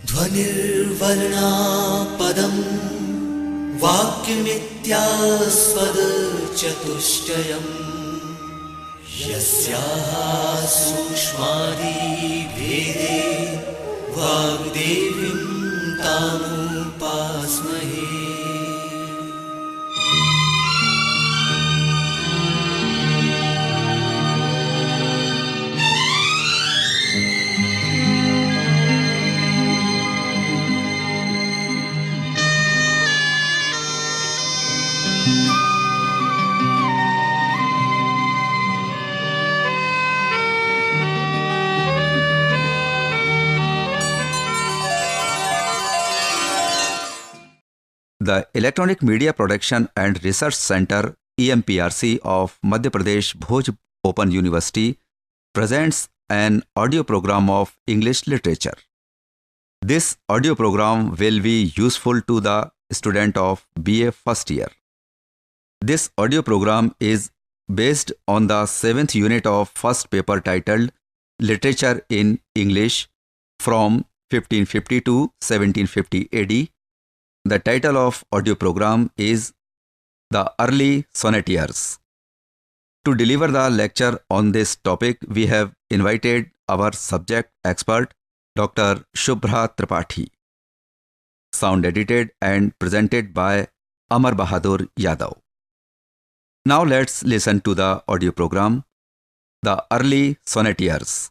ध्वनिर्वर्णा पदम् वाक्यमित्यास्पदचतुष्टयम् यस्याः सूक्ष्मादिभेदे वाग्देवीं तामुपास्महे। The Electronic Media Production and Research Center EMPRC of Madhya Pradesh Bhoj Open University presents an audio program of English literature. This audio program will be useful to the student of BA first year. This audio program is based on the 7th unit of first paper titled Literature in English from 1550 to 1750 AD. The title of audio program is The Early Sonnetteers. To deliver the lecture on this topic, we have invited our subject expert, Dr. Shubra Thripathi. Sound edited and presented by Amar Bahadur Yadav. Now let's listen to the audio program, The Early Sonnetteers.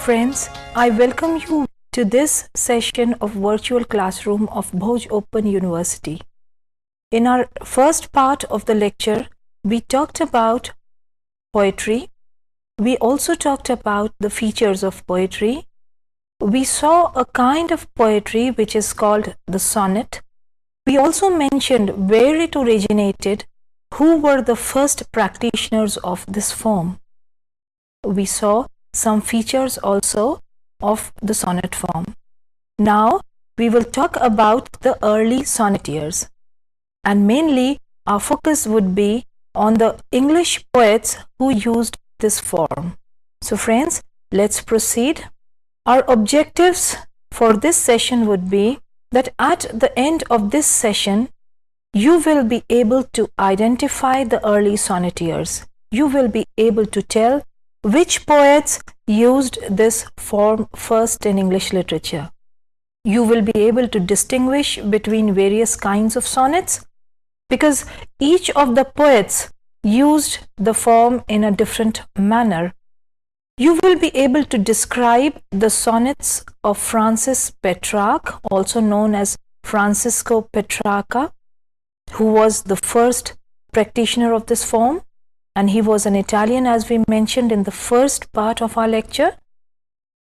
Friends, I welcome you to this session of virtual classroom of Bhoj Open University. In our first part of the lecture, we talked about poetry. We also talked about the features of poetry. We saw a kind of poetry which is called the sonnet. We also mentioned where it originated, who were the first practitioners of this form. We saw some features also of the sonnet form. Now we will talk about the early sonnetteers, and mainly our focus would be on the English poets who used this form. So friends, let's proceed. Our objectives for this session would be that at the end of this session, you will be able to identify the early sonnetteers. You will be able to tell which poets used this form first in English literature. You will be able to distinguish between various kinds of sonnets because each of the poets used the form in a different manner. You will be able to describe the sonnets of Francis Petrarch, also known as Francisco Petrarca, who was the first practitioner of this form. And he was an Italian, as we mentioned in the first part of our lecture.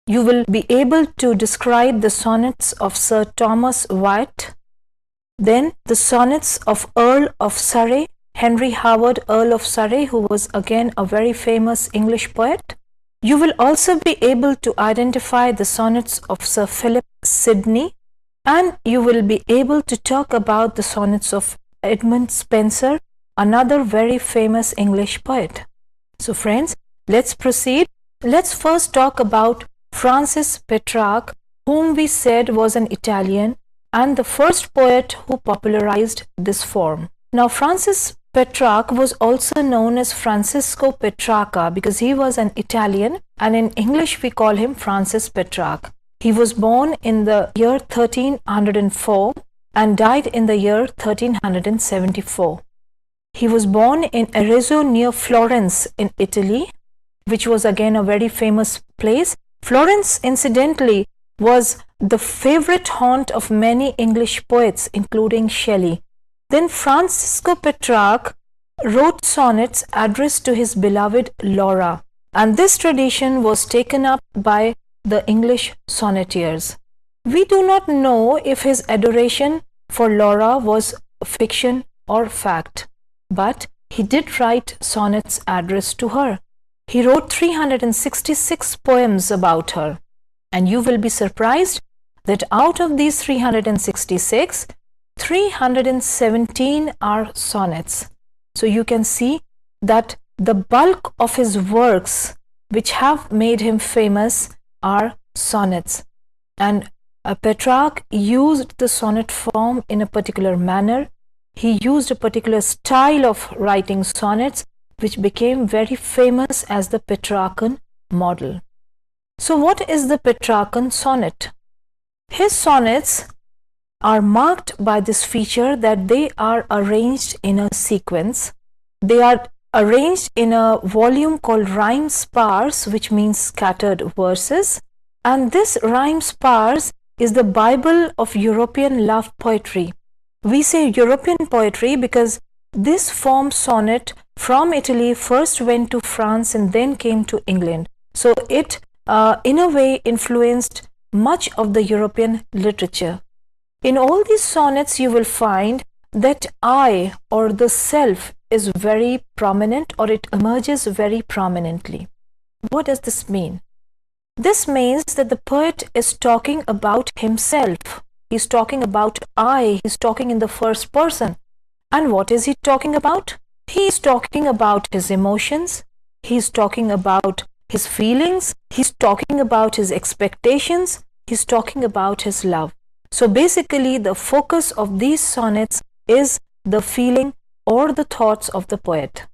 You will be able to describe the sonnets of Sir Thomas Wyatt, then the sonnets of Earl of Surrey, Henry Howard, Earl of Surrey, who was again a very famous English poet. You will also be able to identify the sonnets of Sir Philip Sidney, and you will be able to talk about the sonnets of Edmund Spenser, another very famous English poet. So friends, let's proceed. Let's first talk about Francis Petrarch, whom we said was an Italian and the first poet who popularized this form. Now Francis Petrarch was also known as Francisco Petrarca because he was an Italian, and in English we call him Francis Petrarch. He was born in the year 1304 and died in the year 1374. He was born in Arezzo near Florence in Italy, which was again a very famous place. Florence, incidentally, was the favorite haunt of many English poets, including Shelley. Then Francisco Petrarch wrote sonnets addressed to his beloved Laura, and this tradition was taken up by the English sonnetteers. We do not know if his adoration for Laura was fiction or fact, but he did write sonnets addressed to her. He wrote 366 poems about her, and you will be surprised that out of these 366, 317 are sonnets. So you can see that the bulk of his works which have made him famous are sonnets. And Petrarch used the sonnet form in a particular manner. He used a particular style of writing sonnets which became very famous as the Petrarchan model. So what is the Petrarchan sonnet? His sonnets are marked by this feature that they are arranged in a sequence. They are arranged in a volume called rhyme sparse, which means scattered verses. And this rhyme sparse is the Bible of European love poetry. We say European poetry because this form sonnet from Italy first went to France and then came to England. So it in a way influenced much of the European literature. In all these sonnets you will find that I or the self is very prominent, or it emerges very prominently. What does this mean? This means that the poet is talking about himself. He's talking about I. He's talking in the first person. And what is he talking about? He's talking about his emotions. He's talking about his feelings. He's talking about his expectations. He's talking about his love. So basically the focus of these sonnets is the feeling or the thoughts of the poet.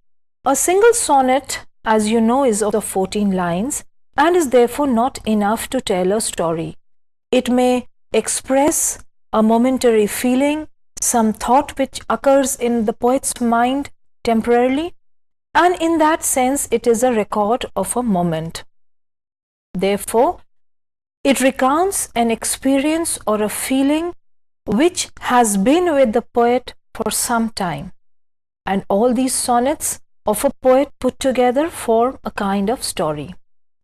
A single sonnet, as you know, is of 14 lines and is therefore not enough to tell a story. It may express a momentary feeling, some thought which occurs in the poet's mind temporarily, and in that sense it is a record of a moment. Therefore, it recounts an experience or a feeling which has been with the poet for some time. And all these sonnets of a poet put together form a kind of story.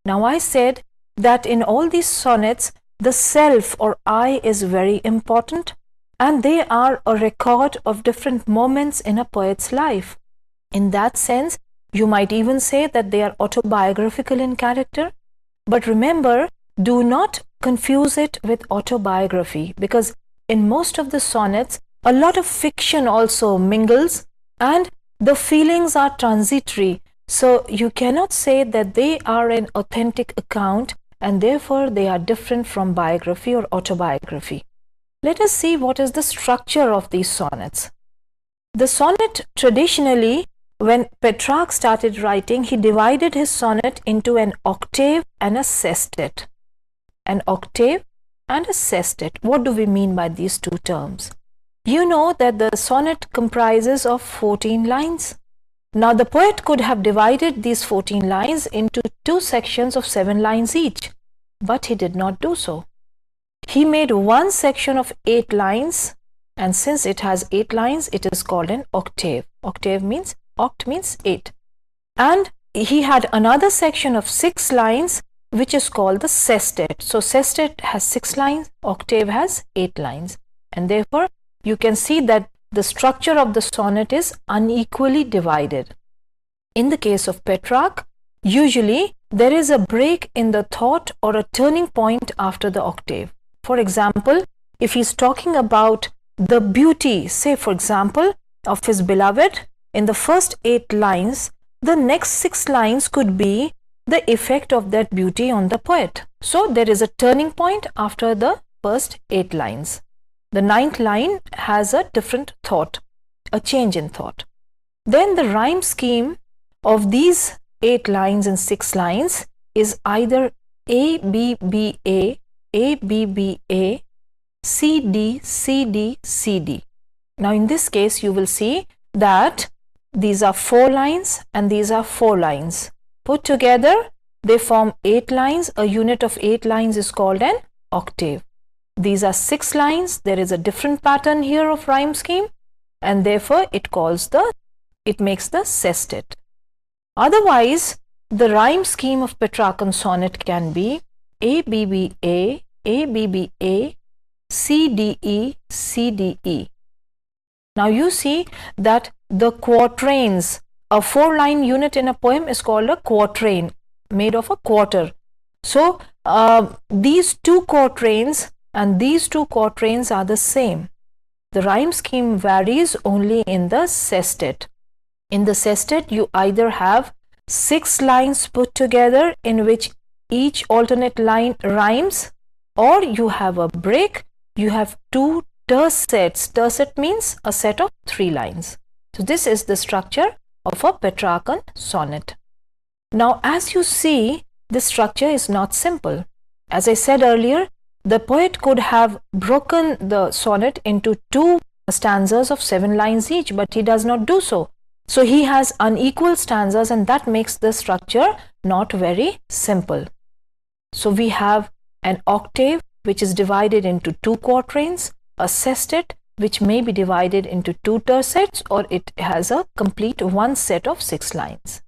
Now I said that in all these sonnets, the self or I is very important, and they are a record of different moments in a poet's life. In that sense, you might even say that they are autobiographical in character. But remember, do not confuse it with autobiography, because in most of the sonnets, a lot of fiction also mingles and the feelings are transitory. So you cannot say that they are an authentic account and therefore they are different from biography or autobiography. Let us see what is the structure of these sonnets. The sonnet traditionally, when Petrarch started writing, he divided his sonnet into an octave and a sestet. An octave and a sestet. What do we mean by these two terms? You know that the sonnet comprises of 14 lines. Now the poet could have divided these 14 lines into two sections of 7 lines each, but he did not do so. He made one section of 8 lines, and since it has 8 lines, it is called an octave. Octave means, oct means 8. And he had another section of 6 lines, which is called the sestet. So sestet has 6 lines, octave has 8 lines. And therefore, you can see that the structure of the sonnet is unequally divided. In the case of Petrarch, usually there is a break in the thought or a turning point after the octave. For example, if he's talking about the beauty, say for example, of his beloved, in the first 8 lines, the next 6 lines could be the effect of that beauty on the poet. So there is a turning point after the first 8 lines. The 9th line has a different thought, a change in thought. Then the rhyme scheme of these 8 lines and 6 lines is either A, B, B, A, B, B, A, C, D, C, D, C, D. Now in this case, you will see that these are 4 lines and these are 4 lines. Put together, they form 8 lines. A unit of 8 lines is called an octave. These are 6 lines. There is a different pattern here of rhyme scheme, and therefore it makes the sestet. Otherwise, the rhyme scheme of Petrarchan sonnet can be A, B, B, A, B, B, A, CDE, CDE. Now you see that the quatrains, a 4-line unit in a poem is called a quatrain, made of a quarter. So these two quatrains and these two quatrains are the same. The rhyme scheme varies only in the sestet. In the sestet, you either have 6 lines put together in which each alternate line rhymes, or you have a break, you have 2 tersets. Terset means a set of 3 lines. So this is the structure of a Petrarchan sonnet. Now as you see, this structure is not simple. As I said earlier, the poet could have broken the sonnet into 2 stanzas of 7 lines each, but he does not do so. So he has unequal stanzas, and that makes the structure not very simple. So we have an octave which is divided into 2 quatrains, a sestet which may be divided into 2 tersets, or it has a complete 1 set of 6 lines.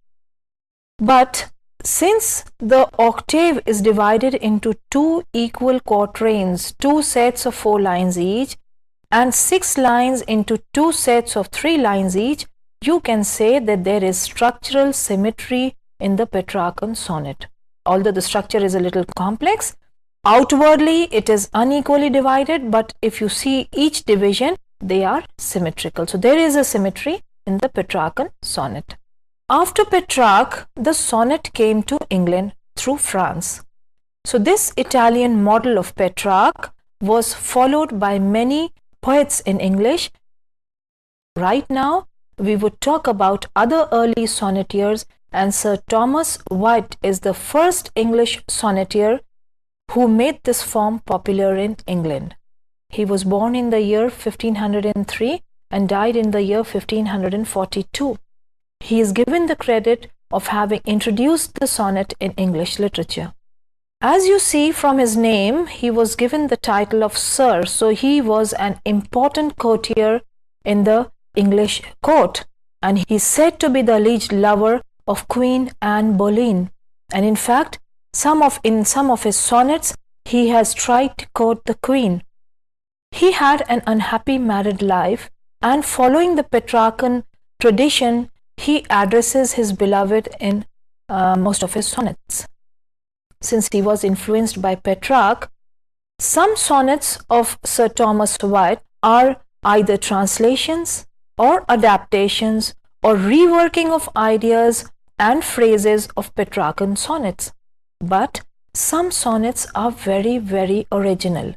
But since the octave is divided into 2 equal quatrains, 2 sets of 4 lines each, and 6 lines into 2 sets of 3 lines each, you can say that there is structural symmetry in the Petrarchan sonnet. Although the structure is a little complex, outwardly it is unequally divided, but if you see each division, they are symmetrical. So there is a symmetry in the Petrarchan sonnet. After Petrarch, the sonnet came to England through France. So this Italian model of Petrarch was followed by many poets in English. Right now, we would talk about other early sonneteers, and Sir Thomas Whyte is the first English sonneteer who made this form popular in England. He was born in the year 1503 and died in the year 1542. He is given the credit of having introduced the sonnet in English literature. As you see from his name, he was given the title of Sir, so he was an important courtier in the English court, and he is said to be the alleged lover of Queen Anne Boleyn. And in fact, in some of his sonnets, he has tried to court the Queen. He had an unhappy married life, and following the Petrarchan tradition, he addresses his beloved in most of his sonnets. Since he was influenced by Petrarch, some sonnets of Sir Thomas Whyte are either translations or adaptations or reworking of ideas and phrases of Petrarchan sonnets. But some sonnets are very, very original.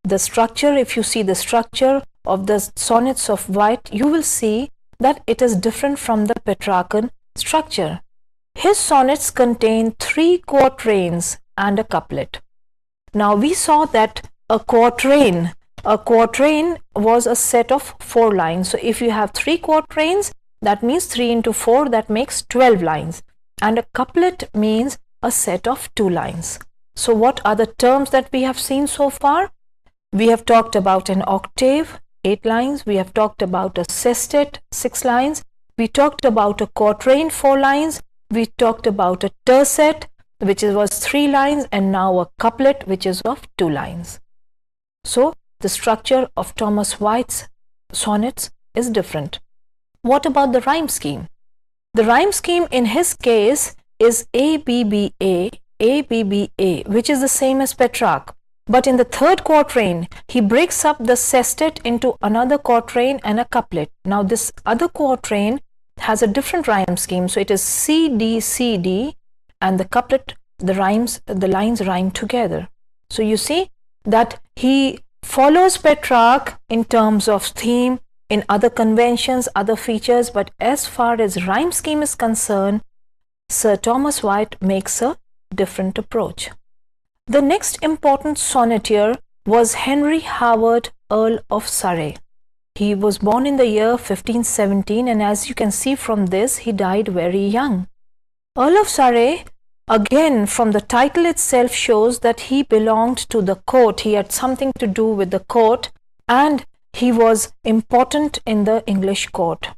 The structure, if you see the structure of the sonnets of Whyte, you will see that it is different from the Petrarchan structure. His sonnets contain 3 quatrains and a couplet. Now we saw that a quatrain was a set of 4 lines. So if you have 3 quatrains, that means 3 into 4, that makes 12 lines. And a couplet means a set of 2 lines. So what are the terms that we have seen so far? We have talked about an octave, 8 lines. We have talked about a sestet, 6 lines. We talked about a quatrain, 4 lines. We talked about a tercet, which was 3 lines, and now a couplet, which is of 2 lines. So the structure of Thomas Whyte's sonnets is different. What about the rhyme scheme? The rhyme scheme in his case is ABBA, ABBA, which is the same as Petrarch. But in the 3rd quatrain, he breaks up the sestet into another quatrain and a couplet. Now this other quatrain has a different rhyme scheme. So it is CD, CD, and the couplet, the lines rhyme together. So you see that he follows Petrarch in terms of theme, in other conventions, other features, but as far as rhyme scheme is concerned, Sir Thomas Whyte makes a different approach. The next important sonneteer was Henry Howard, Earl of Surrey. He was born in the year 1517, and as you can see from this, he died very young. Earl of Surrey, again from the title itself, shows that he belonged to the court. He had something to do with the court, and he was important in the English court.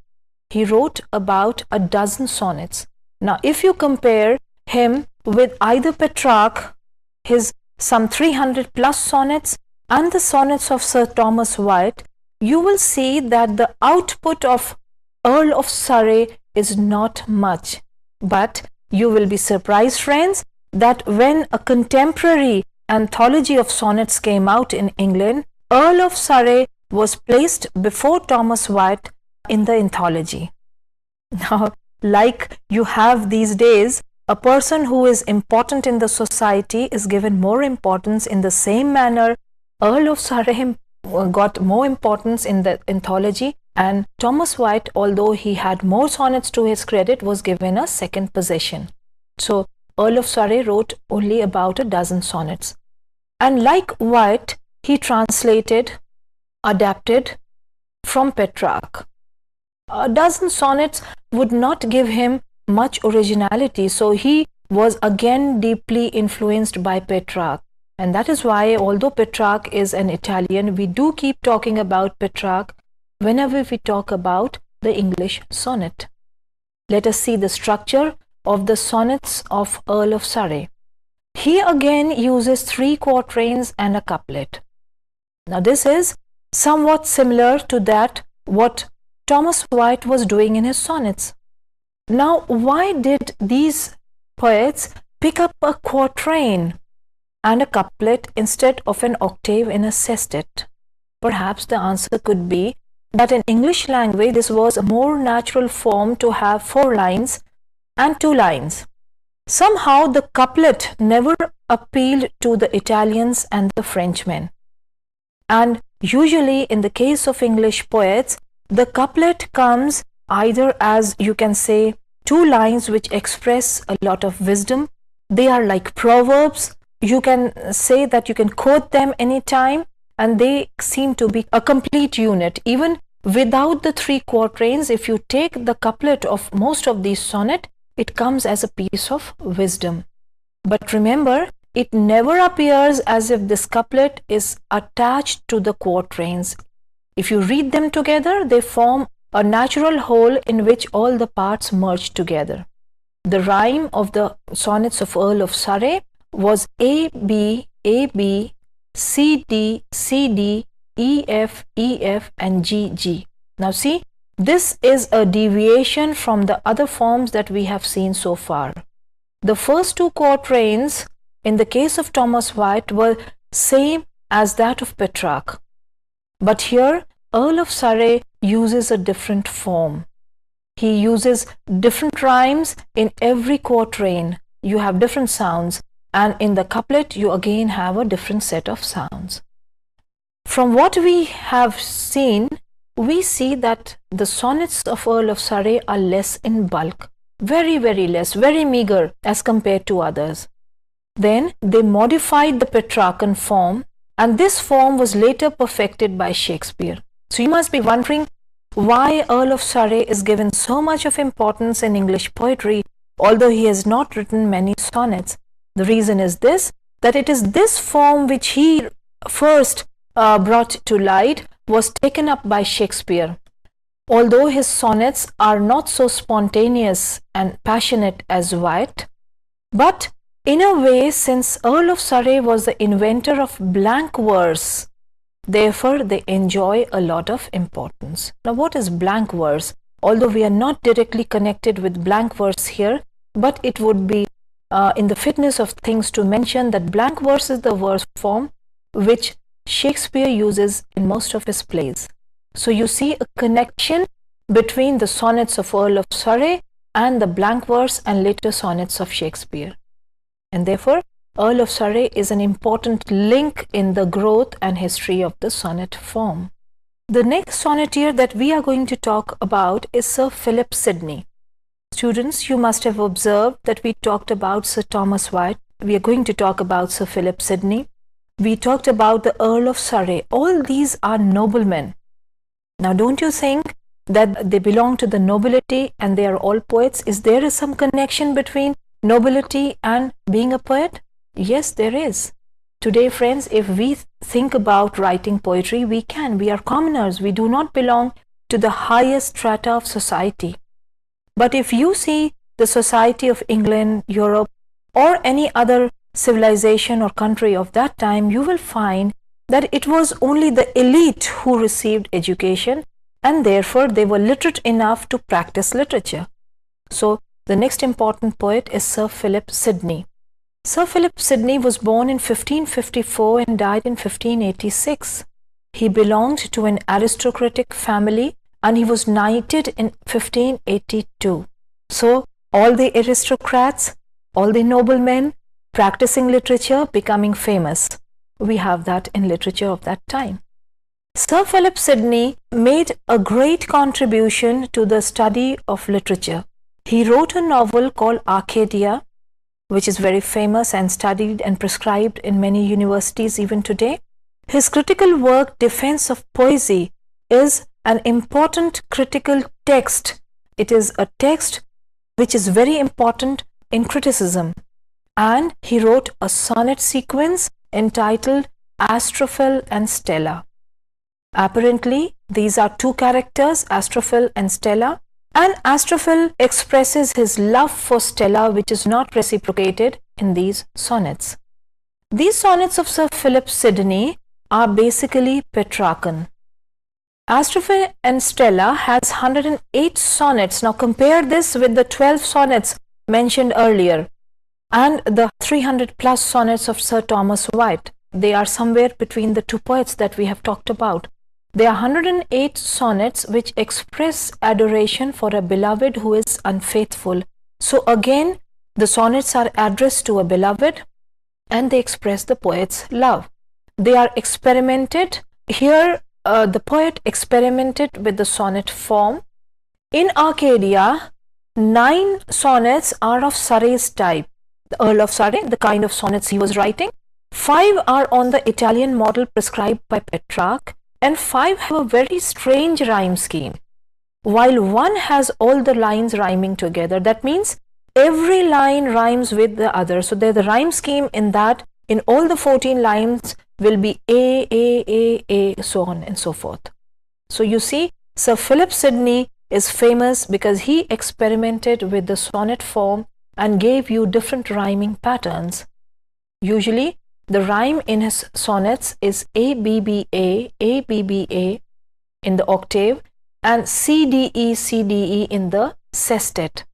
He wrote about a dozen sonnets. Now, if you compare him with either Petrarch, his some 300 plus sonnets, and the sonnets of Sir Thomas Wyatt, you will see that the output of Earl of Surrey is not much. But you will be surprised, friends, that when a contemporary anthology of sonnets came out in England, Earl of Surrey was placed before Thomas Wyatt in the anthology. Now, like you have these days, a person who is important in the society is given more importance. In the same manner, Earl of Surrey got more importance in the anthology, and Thomas Wyatt, although he had more sonnets to his credit, was given a second position. So Earl of Surrey wrote only about a dozen sonnets. And like Wyatt, he translated, adapted from Petrarch. A dozen sonnets would not give him much originality, so he was again deeply influenced by Petrarch. And that is why, although Petrarch is an Italian, we do keep talking about Petrarch whenever we talk about the English sonnet. Let us see the structure of the sonnets of Earl of Surrey. He again uses 3 quatrains and a couplet. Now this is somewhat similar to that what Thomas Wyatt was doing in his sonnets. Now, why did these poets pick up a quatrain and a couplet instead of an octave in a sestet? Perhaps the answer could be that in English language this was a more natural form to have 4 lines and 2 lines. Somehow the couplet never appealed to the Italians and the Frenchmen. And usually in the case of English poets, the couplet comes either as, you can say, 2 lines which express a lot of wisdom. They are like proverbs. You can say that you can quote them anytime, and they seem to be a complete unit. Even without the 3 quatrains, if you take the couplet of most of these sonnets, it comes as a piece of wisdom. But remember, it never appears as if this couplet is attached to the quatrains. If you read them together, they form a natural whole in which all the parts merge together. The rhyme of the sonnets of Earl of Surrey was A, B, C, D, C, D, E, F, and G, G. Now see, this is a deviation from the other forms that we have seen so far. The first 2 quatrains in the case of Thomas Wyatt were same as that of Petrarch. But here, Earl of Surrey uses a different form. He uses different rhymes in every quatrain. You have different sounds, and in the couplet you again have a different set of sounds. From what we have seen, we see that the sonnets of Earl of Surrey are less in bulk, very, very less, very meager as compared to others. Then they modified the Petrarchan form, and this form was later perfected by Shakespeare. So you must be wondering why Earl of Surrey is given so much of importance in English poetry, although he has not written many sonnets. The reason is this, that it is this form which he first brought to light was taken up by Shakespeare. Although his sonnets are not so spontaneous and passionate as Wyatt, but in a way, since Earl of Surrey was the inventor of blank verse, therefore they enjoy a lot of importance. Now, what is blank verse? Although we are not directly connected with blank verse here, but it would be in the fitness of things to mention that blank verse is the verse form which Shakespeare uses in most of his plays. So you see a connection between the sonnets of Earl of Surrey and the blank verse and later sonnets of Shakespeare. And therefore, Earl of Surrey is an important link in the growth and history of the sonnet form. The next sonneteer that we are going to talk about is Sir Philip Sidney. Students, you must have observed that we talked about Sir Thomas Wyatt. We are going to talk about Sir Philip Sidney. We talked about the Earl of Surrey. All these are noblemen. Now, don't you think that they belong to the nobility and they are all poets? Is there some connection between nobility and being a poet? Yes, there is. Today, friends, if we think about writing poetry, we can. We are commoners. We do not belong to the highest strata of society. But if you see the society of England, Europe, or any other civilization or country of that time, you will find that it was only the elite who received education, and therefore they were literate enough to practice literature. So the next important poet is Sir Philip Sidney. Sir Philip Sidney was born in 1554 and died in 1586. He belonged to an aristocratic family and he was knighted in 1582. So all the aristocrats, all the noblemen practicing literature, becoming famous. We have that in literature of that time. Sir Philip Sidney made a great contribution to the study of literature. He wrote a novel called Arcadia, which is very famous and studied and prescribed in many universities even today. His critical work, Defense of Poesy, is an important critical text. It is a text which is very important in criticism. And he wrote a sonnet sequence entitled Astrophel and Stella. Apparently, these are two characters, Astrophel and Stella, and Astrophel expresses his love for Stella, which is not reciprocated in these sonnets. These sonnets of Sir Philip Sidney are basically Petrarchan. Astrophel and Stella has 108 sonnets. Now compare this with the 12 sonnets mentioned earlier and the 300 plus sonnets of Sir Thomas White. They are somewhere between the two poets that we have talked about. There are 108 sonnets which express adoration for a beloved who is unfaithful. So again, the sonnets are addressed to a beloved and they express the poet's love. They are experimented. Here, the poet experimented with the sonnet form. In Arcadia, 9 sonnets are of Surrey's type. The Earl of Surrey, the kind of sonnets he was writing. 5 are on the Italian model prescribed by Petrarch, and 5 have a very strange rhyme scheme. While one has all the lines rhyming together, that means every line rhymes with the other. So there's the rhyme scheme in that in all the 14 lines will be A, so on and so forth. So you see, Sir Philip Sidney is famous because he experimented with the sonnet form and gave you different rhyming patterns. Usually, the rhyme in his sonnets is ABBA in the octave and CDE in the sestet.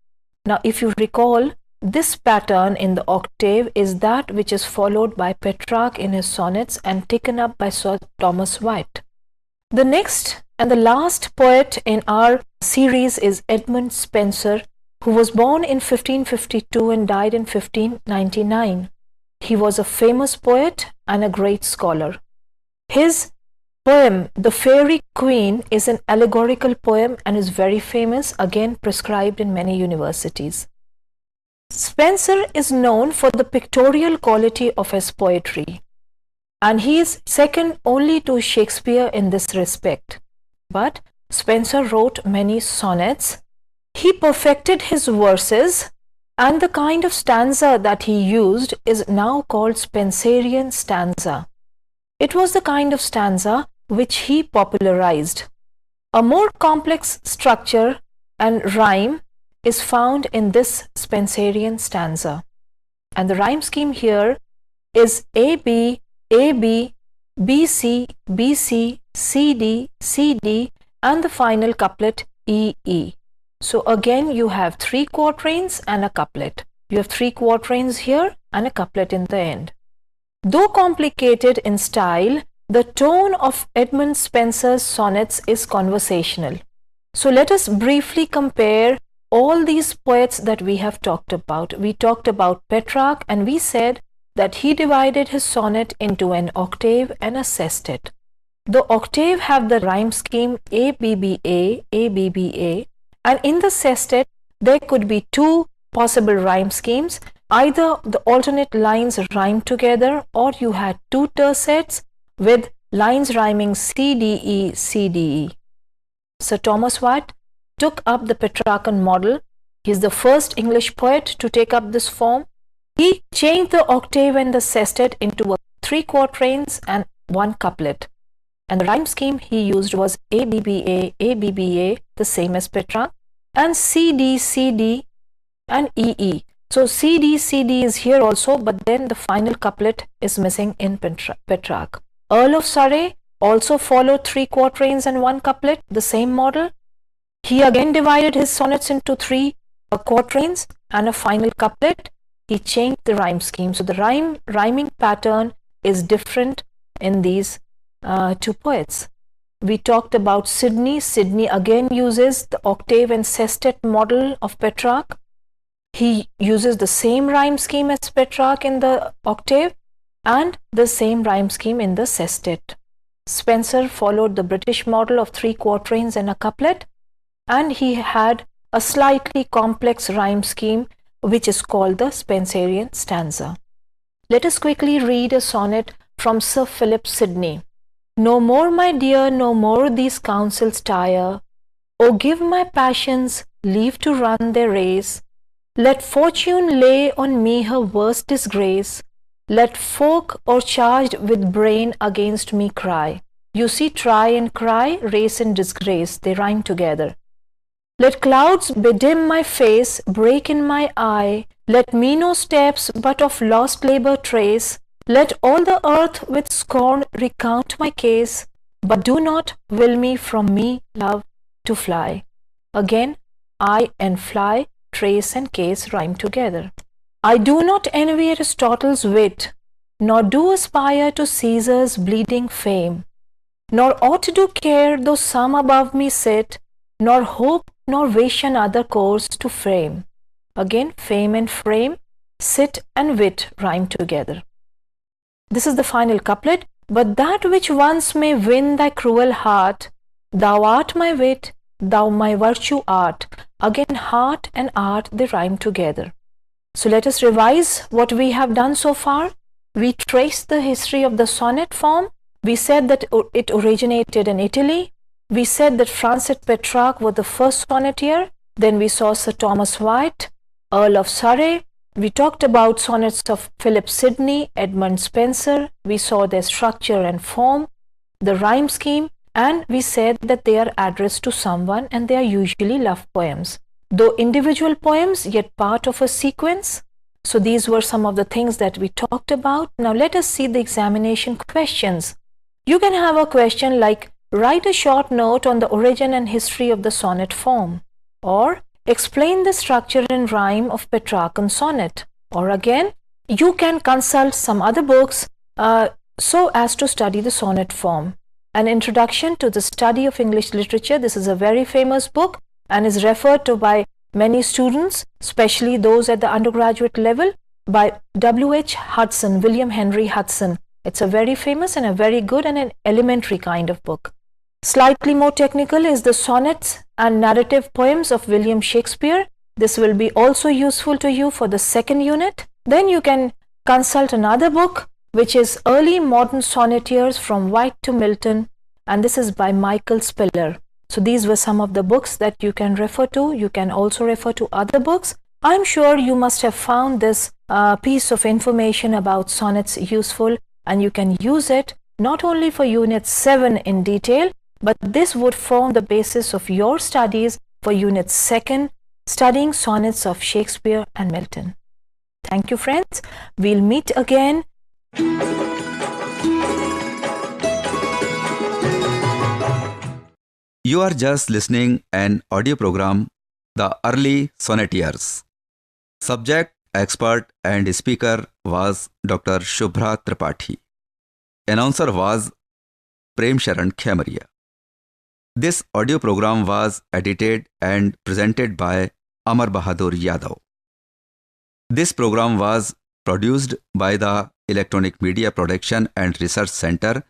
Now, if you recall, this pattern in the octave is that which is followed by Petrarch in his sonnets and taken up by Sir Thomas White. The next and the last poet in our series is Edmund Spenser, who was born in 1552 and died in 1599. He was a famous poet and a great scholar. His poem, The Fairy Queen, is an allegorical poem and is very famous, again prescribed in many universities. Spenser is known for the pictorial quality of his poetry, and he is second only to Shakespeare in this respect. But Spenser wrote many sonnets. He perfected his verses, and the kind of stanza that he used is now called Spenserian stanza. It was the kind of stanza which he popularized. A more complex structure and rhyme is found in this Spenserian stanza. And the rhyme scheme here is AB, AB, BC, BC, CD, CD, and the final couplet EE. So again, you have 3 quatrains and a couplet. You have 3 quatrains here and a couplet in the end. Though complicated in style, the tone of Edmund Spenser's sonnets is conversational. So let us briefly compare all these poets that we have talked about. We talked about Petrarch and we said that he divided his sonnet into an octave and a sestet. The octave have the rhyme scheme ABBA, ABBA, and in the sestet there could be 2 possible rhyme schemes. Either the alternate lines rhyme together or you had 2 tercets with lines rhyming CDE, CDE. Sir Thomas White took up the Petrarchan model. He is the first English poet to take up this form. He changed the octave and the sestet into 3 quatrains and 1 couplet. And the rhyme scheme he used was ABBA, ABBA, the same as Petrarch, and CD, CD, and EE. So CD, CD is here also, but then the final couplet is missing in Petrarch. Earl of Surrey also followed 3 quatrains and 1 couplet, the same model. He again divided his sonnets into 3 quatrains and a final couplet. He changed the rhyme scheme. So the rhyming pattern is different in these 2 poets. We talked about Sidney. Sidney again uses the octave and sestet model of Petrarch. He uses the same rhyme scheme as Petrarch in the octave and the same rhyme scheme in the sestet. Spenser followed the British model of 3 quatrains and a couplet, and he had a slightly complex rhyme scheme which is called the Spenserian stanza. Let us quickly read a sonnet from Sir Philip Sidney. No more, my dear, no more these counsels tire. O give my passions leave to run their race. Let fortune lay on me her worst disgrace. Let folk o'ercharged with brain against me cry. You see, try and cry, race and disgrace, they rhyme together. Let clouds bedim my face, break in my eye. Let me no steps but of lost labour trace. Let all the earth with scorn recount my case, but do not will me from me, love, to fly. Again, I and fly, trace and case rhyme together. I do not envy Aristotle's wit, nor do aspire to Caesar's bleeding fame, nor ought to care though some above me sit, nor hope nor wish another course to frame. Again, fame and frame, sit and wit rhyme together. This is the final couplet. But that which once may win thy cruel heart, thou art my wit, thou my virtue art. Again, heart and art, they rhyme together. So let us revise what we have done so far. We traced the history of the sonnet form. We said that it originated in Italy. We said that Francis Petrarch was the first sonneteer. Then we saw Sir Thomas Wyatt, Earl of Surrey. We talked about sonnets of Philip Sidney, Edmund Spenser. We saw their structure and form, the rhyme scheme, and we said that they are addressed to someone and they are usually love poems. Though individual poems, yet part of a sequence. So these were some of the things that we talked about. Now let us see the examination questions. You can have a question like, write a short note on the origin and history of the sonnet form, or explain the structure and rhyme of Petrarchan sonnet, or again, you can consult some other books so as to study the sonnet form. An Introduction to the Study of English Literature. This is a very famous book and is referred to by many students, especially those at the undergraduate level, by W.H. Hudson, William Henry Hudson. It's a very famous and a very good and an elementary kind of book. Slightly more technical is the Sonnets and Narrative Poems of William Shakespeare. This will be also useful to you for the second unit. Then you can consult another book which is Early Modern Sonnetteers from White to Milton, and this is by Michael Spiller. So these were some of the books that you can refer to. You can also refer to other books. I'm sure you must have found this piece of information about sonnets useful, and you can use it not only for Unit 7 in detail, but this would form the basis of your studies for Unit 2, studying sonnets of Shakespeare and Milton. Thank you, friends. We'll meet again. You are just listening an audio program, The Early Sonnetteers. Subject, expert and speaker was Dr. Shubra Thripathi. Announcer was Prem Sharan Khemaria. This audio program was edited and presented by Amar Bahadur Yadav. This program was produced by the Electronic Media Production and Research Center,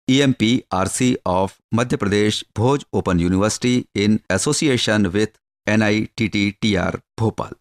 EMPRC of Madhya Pradesh Bhoj Open University in association with NITTTR Bhopal.